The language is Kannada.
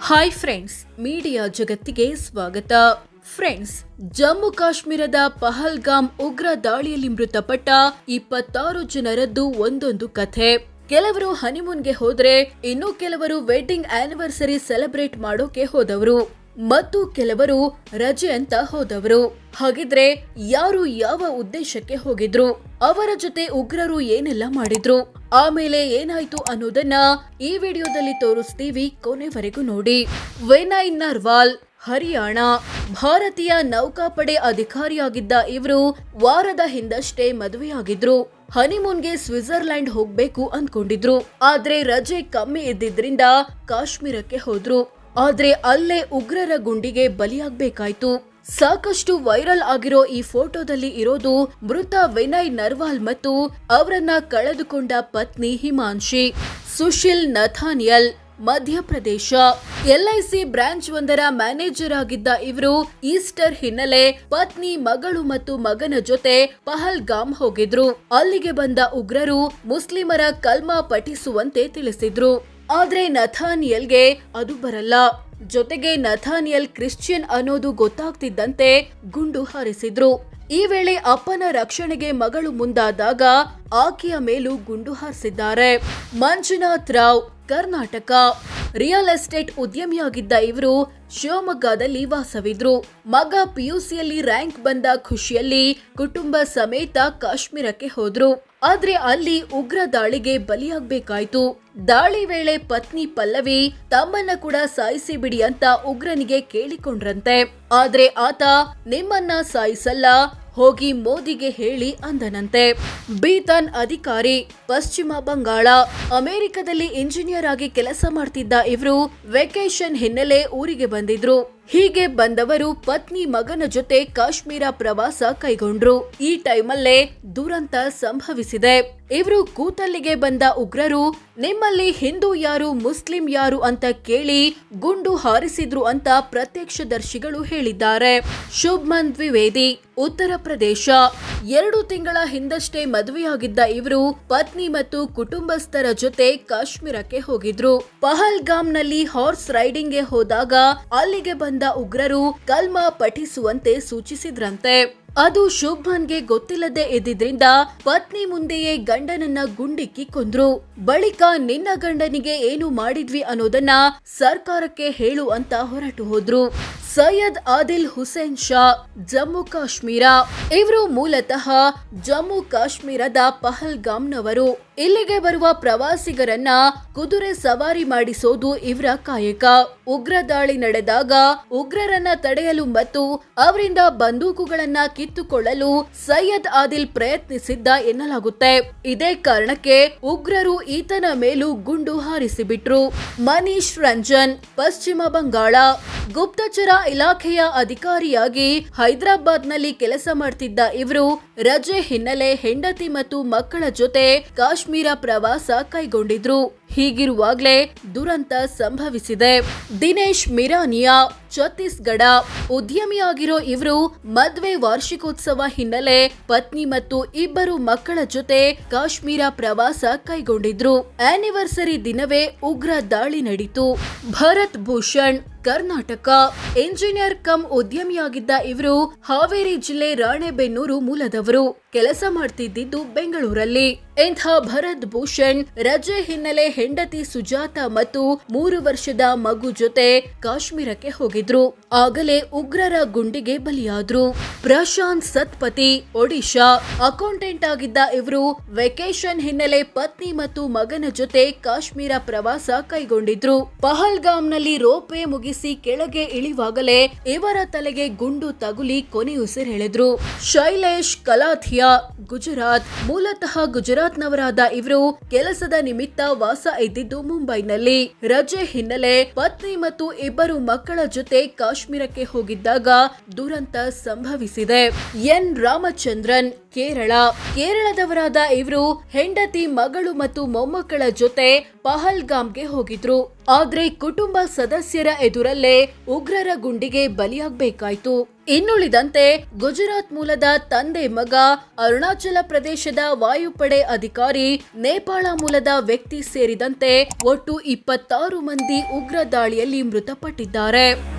ಹಾಯ್ ಫ್ರೆಂಡ್ಸ್, ಮೀಡಿಯಾ ಜಗತ್ತಿಗೆ ಸ್ವಾಗತ. ಫ್ರೆಂಡ್ಸ್, ಜಮ್ಮು ಕಾಶ್ಮೀರದ ಪಹಲ್ಗಾಮ್ ಉಗ್ರ ದಾಳಿಯಲ್ಲಿ ಮೃತಪಟ್ಟ 26 ಜನರದ್ದು ಒಂದೊಂದು ಕಥೆ. ಕೆಲವರು ಹನಿಮೂನ್ಗೆ ಹೋದ್ರೆ, ಇನ್ನು ಕೆಲವರು ವೆಡ್ಡಿಂಗ್ ಆನಿವರ್ಸರಿ ಸೆಲೆಬ್ರೇಟ್ ಮಾಡೋಕೆ ಹೋದವರು ಮತ್ತು ಕೆಲವರು ರಜೆ ಅಂತ ಹೋದವರು. ಹಾಗಿದ್ರೆ ಯಾರು ಯಾವ ಉದ್ದೇಶಕ್ಕೆ ಹೋಗಿದ್ರು, ಅವರ ಜೊತೆ ಉಗ್ರರು ಏನೆಲ್ಲ ಮಾಡಿದ್ರು, ಆಮೇಲೆ ಏನಾಯ್ತು ಅನ್ನೋದನ್ನ ಈ ವಿಡಿಯೋದಲ್ಲಿ ತೋರಿಸ್ತೀವಿ, ಕೊನೆವರೆಗೂ ನೋಡಿ. ವಿನಯ್ ನರ್ವಾಲ್, ಹರಿಯಾಣ ಭಾರತೀಯ ನೌಕಾಪಡೆ ಅಧಿಕಾರಿಯಾಗಿದ್ದ ಇವರು ವಾರದ ಹಿಂದಷ್ಟೇ ಮದುವೆಯಾಗಿದ್ರು. ಹನಿಮೂನ್ಗೆ ಸ್ವಿಟ್ಜರ್ಲ್ಯಾಂಡ್ ಹೋಗ್ಬೇಕು ಅನ್ಕೊಂಡಿದ್ರು. ಆದ್ರೆ ರಜೆ ಕಮ್ಮಿ ಇದ್ದಿದ್ರಿಂದ ಕಾಶ್ಮೀರಕ್ಕೆ ಹೋದ್ರು. ಆದ್ರೆ ಅಲ್ಲೇ ಉಗ್ರರ ಗುಂಡಿಗೆ ಬಲಿಯಾಗಬೇಕಾಯ್ತು. ಸಾಕಷ್ಟು ವೈರಲ್ ಆಗಿರೋ ಈ ಫೋಟೋದಲ್ಲಿ ಇರೋದು ಮೃತ ವಿನಯ್ ನರ್ವಾಲ್ ಮತ್ತು ಅವರನ್ನ ಕಳೆದುಕೊಂಡ ಪತ್ನಿ ಹಿಮಾಂಶಿ. ಸುಶೀಲ್ ನಥಾನಿಯಲ್, ಮಧ್ಯಪ್ರದೇಶ. LIC ಬ್ರಾಂಚ್ ಒಂದರ ಮ್ಯಾನೇಜರ್ ಆಗಿದ್ದ ಇವರು ಈಸ್ಟರ್ ಹಿನ್ನೆಲೆ ಪತ್ನಿ, ಮಗಳು ಮತ್ತು ಮಗನ ಜೊತೆ ಪಹಲ್ಗಾಮ್ ಹೋಗಿದ್ರು. ಅಲ್ಲಿಗೆ ಬಂದ ಉಗ್ರರು ಮುಸ್ಲಿಮರ ಕಲ್ಮಾ ಪಠಿಸುವಂತೆ ತಿಳಿಸಿದ್ರು. ಆದ್ರೆ ನಥಾನಿಯಲ್ಗೆ ಅದು ಬರಲ್ಲ. ಜೊತೆಗೆ ನಥಾನಿಯಲ್ ಕ್ರಿಶ್ಚಿಯನ್ ಅನ್ನೋದು ಗೊತ್ತಾಗ್ತಿದ್ದಂತೆ ಗುಂಡು ಹಾರಿಸಿದ್ರು. ಈ ವೇಳೆ ಅಪ್ಪನ ರಕ್ಷಣೆಗೆ ಮಗಳು ಮುಂದಾದಾಗ ಆಕೆಯ ಮೇಲೂ ಗುಂಡು ಹಾರಿಸಿದ್ದಾರೆ. ಮಂಜುನಾಥ್ ರಾವ್, ಕರ್ನಾಟಕ. ರಿಯಲ್ ಎಸ್ಟೇಟ್ ಉದ್ಯಮಿಯಾಗಿದ್ದ ಇವರು ಶಿವಮೊಗ್ಗದಲ್ಲಿ ವಾಸವಿದ್ರು. ಮಗ PUCಯಲ್ಲಿ ರ್ಯಾಂಕ್ ಬಂದ ಖುಷಿಯಲ್ಲಿ ಕುಟುಂಬ ಸಮೇತ ಕಾಶ್ಮೀರಕ್ಕೆ ಹೋದ್ರು. ಆದ್ರೆ ಅಲ್ಲಿ ಉಗ್ರ ದಾಳಿಗೆ ಬಲಿಯಾಗಬೇಕಾಯ್ತು. ದಾಳಿ ವೇಳೆ ಪತ್ನಿ ಪಲ್ಲವಿ ತಮ್ಮನ್ನ ಕೂಡ ಸಾಯಿಸಿ ಬಿಡಿ ಅಂತ ಉಗ್ರನಿಗೆ ಕೇಳಿಕೊಂಡ್ರಂತೆ. ಆದ್ರೆ ಆತ ನಿಮ್ಮನ್ನ ಸಾಯಿಸಲ್ಲ, ಹೋಗಿ ಮೋದಿಗೆ ಹೇಳಿ ಅಂದನಂತೆ. ಬೀತನ್ ಅಧಿಕಾರಿ, ಪಶ್ಚಿಮ ಬಂಗಾಳ. ಅಮೆರಿಕದಲ್ಲಿ ಇಂಜಿನಿಯರ್ ಆಗಿ ಕೆಲಸ ಮಾಡ್ತಿದ್ದ ಇವರು ವೆಕೇಶನ್ ಹಿನ್ನೆಲೆ ಊರಿಗೆ ಬಂದಿದ್ರು. ಹೀಗೆ ಬಂದವರು ಪತ್ನಿ, ಮಗನ ಜೊತೆ ಕಾಶ್ಮೀರ ಪ್ರವಾಸ ಕೈಗೊಂಡ್ರು. ಈ ಟೈಮಲ್ಲೇ ದುರಂತ ಸಂಭವಿಸಿದೆ. ಇವರು ಕೂತಲ್ಲಿಗೆ ಬಂದ ಉಗ್ರರು ನಿಮ್ಮಲ್ಲಿ ಹಿಂದೂ ಯಾರು, ಮುಸ್ಲಿಂ ಯಾರು ಅಂತ ಕೇಳಿ ಗುಂಡು ಹಾರಿಸಿದ್ರು ಅಂತ ಪ್ರತ್ಯಕ್ಷದರ್ಶಿಗಳು ಹೇಳಿದ್ದಾರೆ. ಶುಭ್ಮನ್ ದ್ವಿವೇದಿ, ಉತ್ತರ ಪ್ರದೇಶ. 2 ತಿಂಗಳ ಹಿಂದಷ್ಟೇ ಮದುವೆಯಾಗಿದ್ದ ಇವರು ಪತ್ನಿ ಮತ್ತು ಕುಟುಂಬಸ್ಥರ ಜೊತೆ ಕಾಶ್ಮೀರಕ್ಕೆ ಹೋಗಿದ್ರು. ಪಹಲ್ಗಾಮ್ನಲ್ಲಿ ಹಾರ್ಸ್ ರೈಡಿಂಗ್ಗೆ ಹೋದಾಗ ಅಲ್ಲಿಗೆ ಬಂದ ಉಗ್ರರು ಕಲ್ಮಾ ಪಠಿಸುವಂತೆ ಸೂಚಿಸಿದ್ರಂತೆ. ಅದು ಶುಭ್ಮನ್ಗೆ ಗೊತ್ತಿಲ್ಲದೆ ಇದ್ದಿದ್ರಿಂದ ಪತ್ನಿ ಮುಂದೆಯೇ ಗಂಡನನ್ನ ಗುಂಡಿಕ್ಕಿ ಕೊಂದ್ರು. ಬಳಿಕ ನಿನ್ನ ಗಂಡನಿಗೆ ಏನು ಮಾಡಿದ್ವಿ ಅನ್ನೋದನ್ನ ಸರ್ಕಾರಕ್ಕೆ ಹೇಳು ಅಂತ ಹೊರಟು ಹೋದ್ರು. ಸೈಯದ್ ಆದಿಲ್ ಹುಸೇನ್ ಶಾ, ಜಮ್ಮು ಕಾಶ್ಮೀರ. ಇವರು ಮೂಲತಃ ಜಮ್ಮು ಕಾಶ್ಮೀರದ ಪಹಲ್ಗಾಮ್ನವರು. ಇಲ್ಲಿಗೆ ಬರುವ ಪ್ರವಾಸಿಗರನ್ನ ಕುದುರೆ ಸವಾರಿ ಮಾಡಿಸೋದು ಇವರ ಕಾಯಕ. ಉಗ್ರ ದಾಳಿ ನಡೆದಾಗ ಉಗ್ರರನ್ನ ತಡೆಯಲು ಮತ್ತು ಅವರಿಂದ ಬಂದೂಕುಗಳನ್ನ ಕಿತ್ತುಕೊಳ್ಳಲು ಸೈಯದ್ ಆದಿಲ್ ಪ್ರಯತ್ನಿಸಿದ್ದ ಎನ್ನಲಾಗುತ್ತೆ. ಇದೇ ಕಾರಣಕ್ಕೆ ಉಗ್ರರು ಈತನ ಮೇಲೂ ಗುಂಡು ಹಾರಿಸಿಬಿಟ್ರು. ಮನೀಶ್ ರಂಜನ್, ಪಶ್ಚಿಮ ಬಂಗಾಳ. ಗುಪ್ತಚರ ಇಲಾಖೆಯ ಅಧಿಕಾರಿಯಾಗಿ ಹೈದರಾಬಾದ್ನಲ್ಲಿ ಕೆಲಸ ಮಾಡ್ತಿದ್ದ ಇವರು ರಜೆ ಹಿನ್ನೆಲೆ ಹೆಂಡತಿ ಮತ್ತು ಮಕ್ಕಳ ಜೊತೆ ಕಾಶ್ಮೀರ ಪ್ರವಾಸ ಕೈಗೊಂಡಿದ್ರು. ಹೀಗಿರುವಾಗ್ಲೇ ದುರಂತ ಸಂಭವಿಸಿದೆ. ದಿನೇಶ್ ಮಿರಾನಿಯಾ, ಛತ್ತೀಸ್ಗಢ. ಉದ್ಯಮಿಯಾಗಿರೋ ಇವರು ಮದ್ವೆ ವಾರ್ಷಿಕೋತ್ಸವ ಹಿನ್ನೆಲೆ ಪತ್ನಿ ಮತ್ತು 2 ಮಕ್ಕಳ ಜೊತೆ ಕಾಶ್ಮೀರ ಪ್ರವಾಸ ಕೈಗೊಂಡಿದ್ರು. ಆನಿವರ್ಸರಿ ದಿನವೇ ಉಗ್ರ ದಾಳಿ ನಡೆಯಿತು. ಭರತ್ ಭೂಷಣ್, ಕರ್ನಾಟಕ. ಇಂಜಿನಿಯರ್ ಕಮ್ ಉದ್ಯಮಿಯಾಗಿದ್ದ ಇವರು ಹಾವೇರಿ ಜಿಲ್ಲೆ ರಾಣೆಬೆನ್ನೂರು ಮೂಲದವರು. ಕೆಲಸ ಮಾಡ್ತಿದ್ದು ಬೆಂಗಳೂರಲ್ಲಿ. ಇಂಥ ಭರತ್ ಭೂಷಣ್ ರಜೆ ಹಿನ್ನೆಲೆ ಹೆಂಡತಿ ಸುಜಾತ ಮತ್ತು 3 ವರ್ಷದ ಮಗು ಜೊತೆ ಕಾಶ್ಮೀರಕ್ಕೆ ಹೋಗಿದ್ರು. ಆಗಲೇ ಉಗ್ರರ ಗುಂಡಿಗೆ ಬಲಿಯಾದ್ರು. ಪ್ರಶಾಂತ್ ಸತ್ಪತಿ, ಒಡಿಶಾ. ಅಕೌಂಟೆಂಟ್ ಆಗಿದ್ದ ಇವರು ವೆಕೇಶನ್ ಹಿನ್ನೆಲೆ ಪತ್ನಿ ಮತ್ತು ಮಗನ ಜೊತೆ ಕಾಶ್ಮೀರ ಪ್ರವಾಸ ಕೈಗೊಂಡಿದ್ರು. ಪಹಲ್ಗಾಮ್ನಲ್ಲಿ ರೋಪೇ ಮುಗಿಸಿ ಕೆಳಗೆ ಇಳಿವಾಗಲೇ ಇವರ ತಲೆಗೆ ಗುಂಡು ತಗುಲಿ ಕೊನೆಯುಸಿರೆಳೆದ್ರು. ಶೈಲೇಶ್ ಕಲಾಥಿಯಾ, ಗುಜರಾತ್. ಮೂಲತಃ ಗುಜರಾತ್ನವರಾದ ಇವರು ಕೆಲಸದ ನಿಮಿತ್ತ ವಾಸ ಇದ್ದಿದ್ದು ಮುಂಬೈನಲ್ಲಿ. ರಜೆ ಹಿನ್ನೆಲೆ ಪತ್ನಿ ಮತ್ತು 2 ಮಕ್ಕಳ ಜೊತೆ ಕಾಶ್ಮೀರಕ್ಕೆ ಹೋಗಿದ್ದಾಗ ದುರಂತ ಸಂಭವಿಸಿದೆ. ಎನ್ ರಾಮಚಂದ್ರನ್, ಕೇರಳದವರಾದ ಇವರು ಹೆಂಡತಿ, ಮಗಳು ಮತ್ತು ಮೊಮ್ಮಕ್ಕಳ ಜೊತೆ ಪಹಲ್ಗಾಮ್ಗೆ ಹೋಗಿದ್ರು. ಆದ್ರೆ ಕುಟುಂಬ ಸದಸ್ಯರ ಎದುರಲ್ಲೇ ಉಗ್ರರ ಗುಂಡಿಗೆ ಬಲಿಯಾಗಬೇಕಾಯ್ತು. ಇನ್ನುಳಿದಂತೆ ಗುಜರಾತ್ ಮೂಲದ ತಂದೆ, ಮಗ, ಅರುಣಾಚಲ ಪ್ರದೇಶದ ವಾಯುಪಡೆ ಅಧಿಕಾರಿ, ನೇಪಾಳ ಮೂಲದ ವ್ಯಕ್ತಿ ಸೇರಿದಂತೆ ಒಟ್ಟು 26 ಮಂದಿ ಉಗ್ರ ದಾಳಿಯಲ್ಲಿ ಮೃತಪಟ್ಟಿದ್ದಾರೆ.